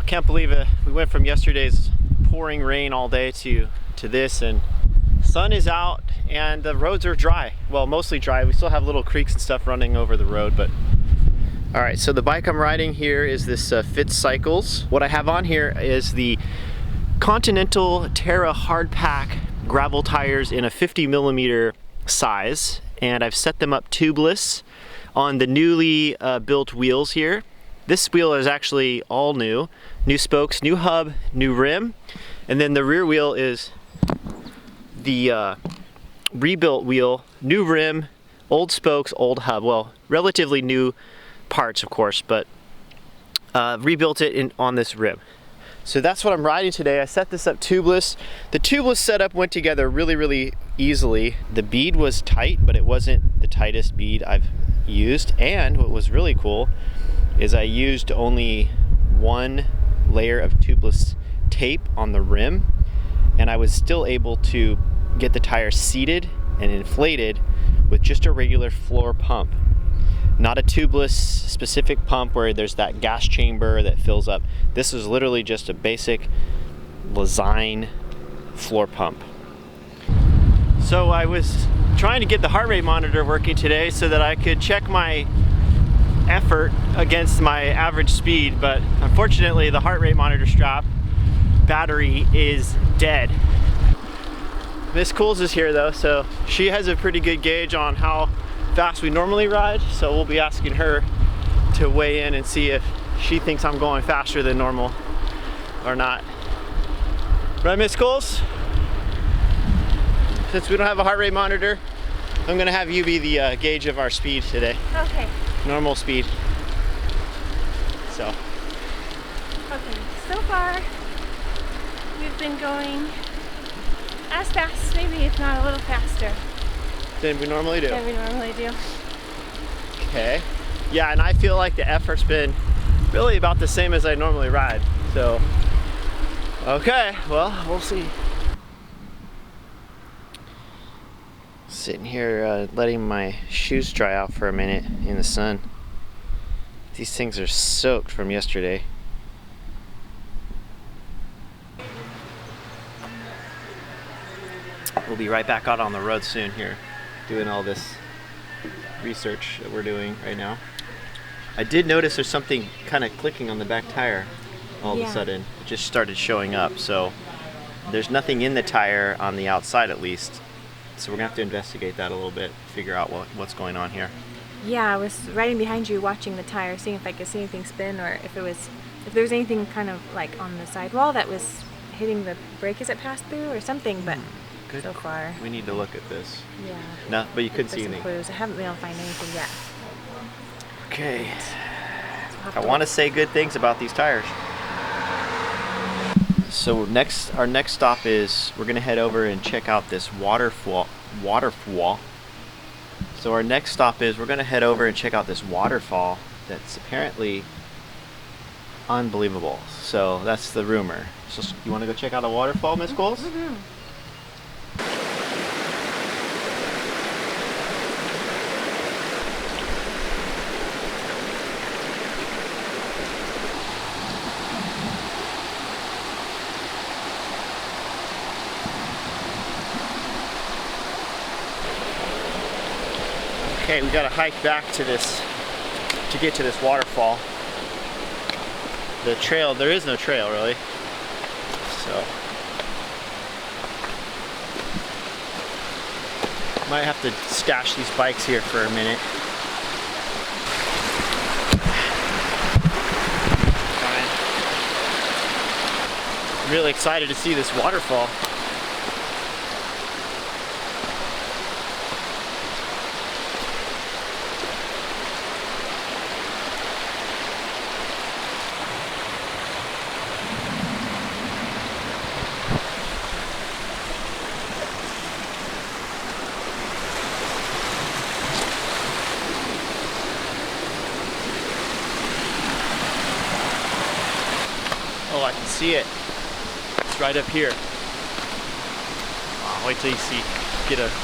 I can't believe it. We went from yesterday's pouring rain all day to this, and sun is out and the roads are dry. Well, mostly dry. We still have little creeks and stuff running over the road, but all right, so the bike I'm riding here is this Fitz Cycles. What I have on here is the Continental Terra Hard Pack gravel tires in a 50mm size, and I've set them up tubeless on the newly built wheels here. This wheel is actually all new spokes, new hub, new rim, and then the rear wheel is the rebuilt wheel, new rim, old spokes, old hub. Well, relatively new parts, of course, but rebuilt it on this rim. So that's what I'm riding today. I set this up tubeless. The tubeless setup went together really easily. The bead was tight, but it wasn't the tightest bead I've used. And what was really cool is I used only one layer of tubeless tape on the rim, and I was still able to get the tire seated and inflated with just a regular floor pump. Not a tubeless specific pump where there's that gas chamber that fills up. This is literally just a basic Lezyne floor pump. So I was trying to get the heart rate monitor working today so that I could check my effort against my average speed, but unfortunately the heart rate monitor strap battery is dead. Miss Cools is here though, so she has a pretty good gauge on how fast we normally ride, so we'll be asking her to weigh in and see if she thinks I'm going faster than normal or not. Right, Miss Cools? Since we don't have a heart rate monitor, I'm gonna have you be the gauge of our speed today. Okay. Normal speed. So. Okay, so far we've been going as fast, maybe if not a little faster Than we normally do. Okay. Yeah, and I feel like the effort's been really about the same as I normally ride. So, okay, well, we'll see. Sitting here letting my shoes dry out for a minute in the sun. These things are soaked from yesterday. We'll be right back out on the road soon here, doing all this research that we're doing right now. I did notice there's something kind of clicking on the back tire all of a sudden. It just started showing up, so there's nothing in the tire on the outside at least. So we're gonna have to investigate that a little bit, figure out what's going on here. Yeah, I was riding behind you watching the tire, seeing if I could see anything spin, or if there was anything kind of like on the sidewall that was hitting the brake as it passed through or something, but Good. so far. We need to look at this. Yeah. No, but you couldn't see some anything. clues. I haven't been able to find anything yet. Okay. So I want to say good things about these tires. So our next stop is we're gonna head over and check out this waterfall. So our next stop is we're gonna head over and check out this waterfall that's apparently unbelievable. So that's the rumor. So you want to go check out a waterfall, Miss Coles? Mm-hmm. Okay, we gotta hike back to this to get to this waterfall. The trail, there is no trail really. So might have to stash these bikes here for a minute. Fine. Really excited to see this waterfall. Oh, I can see it. It's right up here. Wait till you see.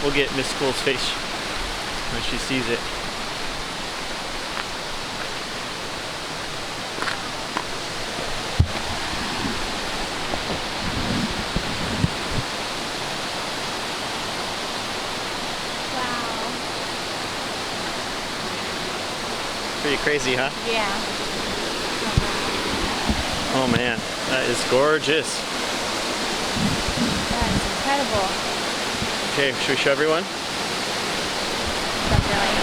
We'll get Miss Cool's face when she sees it. crazy, huh? Yeah. Oh man, that is gorgeous. That is incredible. Okay, should we show everyone? Definitely.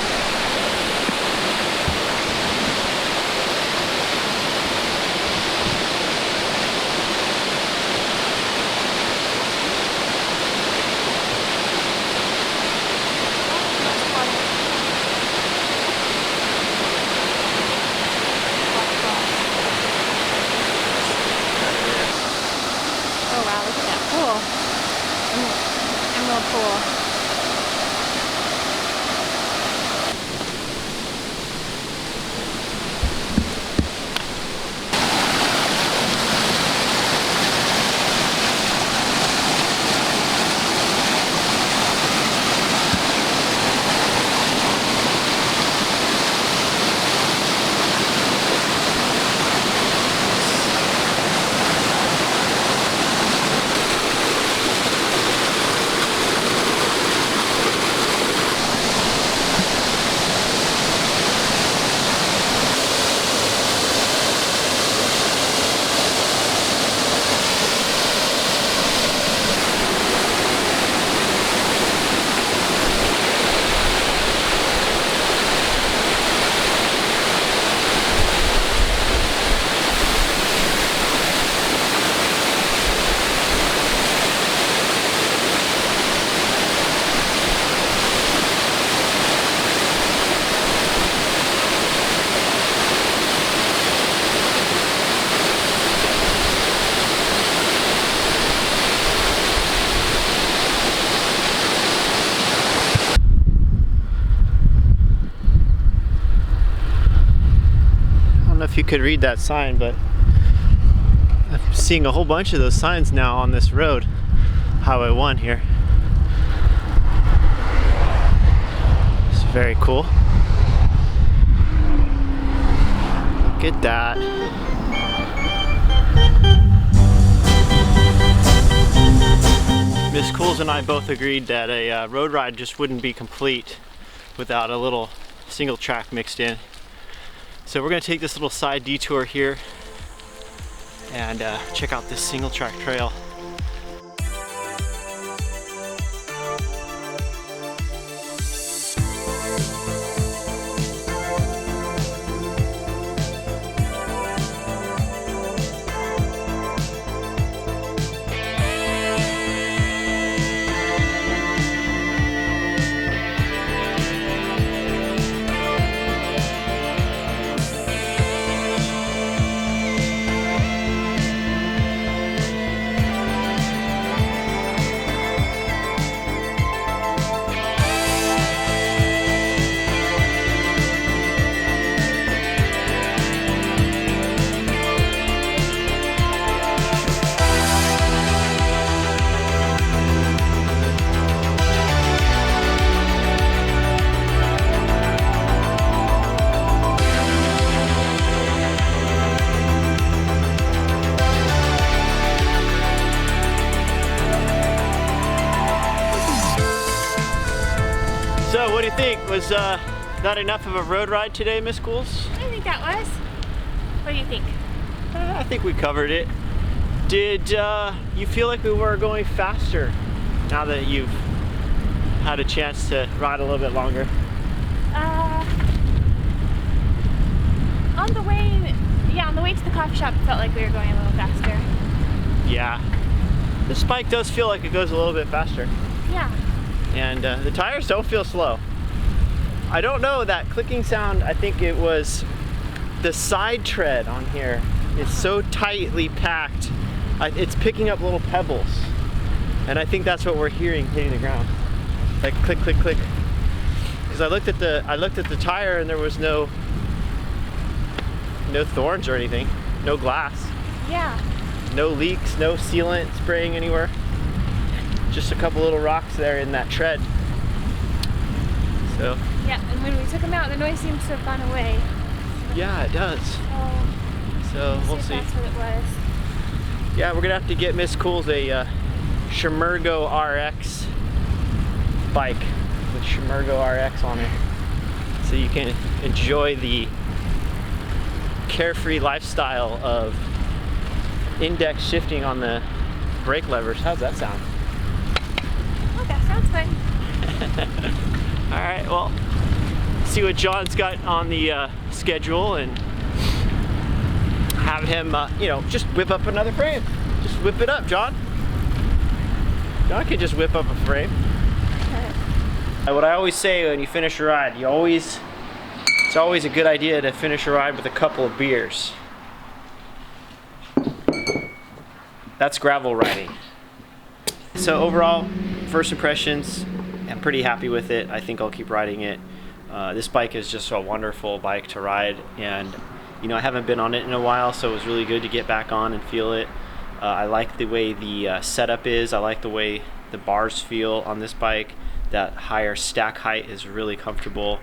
Oh wow, look at that pool. Emerald pool. I don't know if you could read that sign, but I'm seeing a whole bunch of those signs now on this road, Highway 1 here. It's very cool. Look at that. Miss Cools and I both agreed that a road ride just wouldn't be complete without a little single track mixed in. So we're going to take this little side detour here and check out this single track trail. So what do you think? Was not enough of a road ride today, Miss Cools? I think that was. What do you think? I think we covered it. Did you feel like we were going faster now that you've had a chance to ride a little bit longer? On the way to the coffee shop, it felt like we were going a little faster. Yeah. This bike does feel like it goes a little bit faster. Yeah. And the tires don't feel slow. I don't know, that clicking sound, I think it was the side tread on here. It's so tightly packed. It's picking up little pebbles. And I think that's what we're hearing hitting the ground. Like click, click, click. Because I looked at the tire and there was no thorns or anything. No glass. Yeah. No leaks, no sealant spraying anywhere. Just a couple little rocks there in that tread. So. Yeah, and when we took them out, the noise seems to have gone away. Yeah, it does. So we'll see. If that's what it was. Yeah, we're gonna have to get Miss Cools a Shimergo RX bike with Shimergo RX on it, so you can enjoy the carefree lifestyle of index shifting on the brake levers. How's that sound? Oh, that sounds fun. All right, well, see what John's got on the schedule and have him, you know, just whip up another frame. Just whip it up, John. John can just whip up a frame. What I always say when you finish a ride, it's always a good idea to finish a ride with a couple of beers. That's gravel riding. So overall, first impressions, I'm pretty happy with it. I think I'll keep riding it. This bike is just a wonderful bike to ride, and you know, I haven't been on it in a while, so it was really good to get back on and feel it. I like the way the setup is. I like the way the bars feel on this bike. That higher stack height is really comfortable.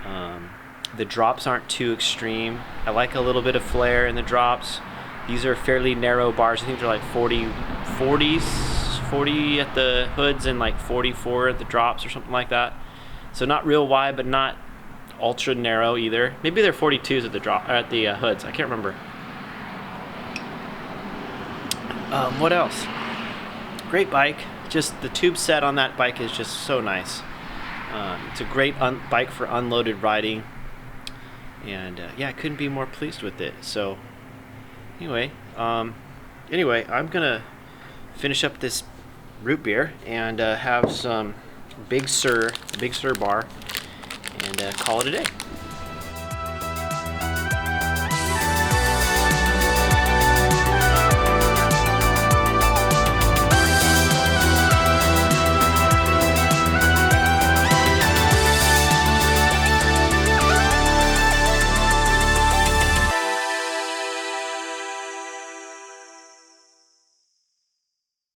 The drops aren't too extreme. I like a little bit of flare in the drops. These are fairly narrow bars. I think they're like 40 at the hoods and like 44 at the drops or something like that. So not real wide, but not ultra narrow either. Maybe they're 42s at the hoods. I can't remember. What else? Great bike. Just the tube set on that bike is just so nice. It's a great bike for unloaded riding, and yeah, I couldn't be more pleased with it. So anyway, I'm gonna finish up this root beer and have some Big Sur bar and call it a day.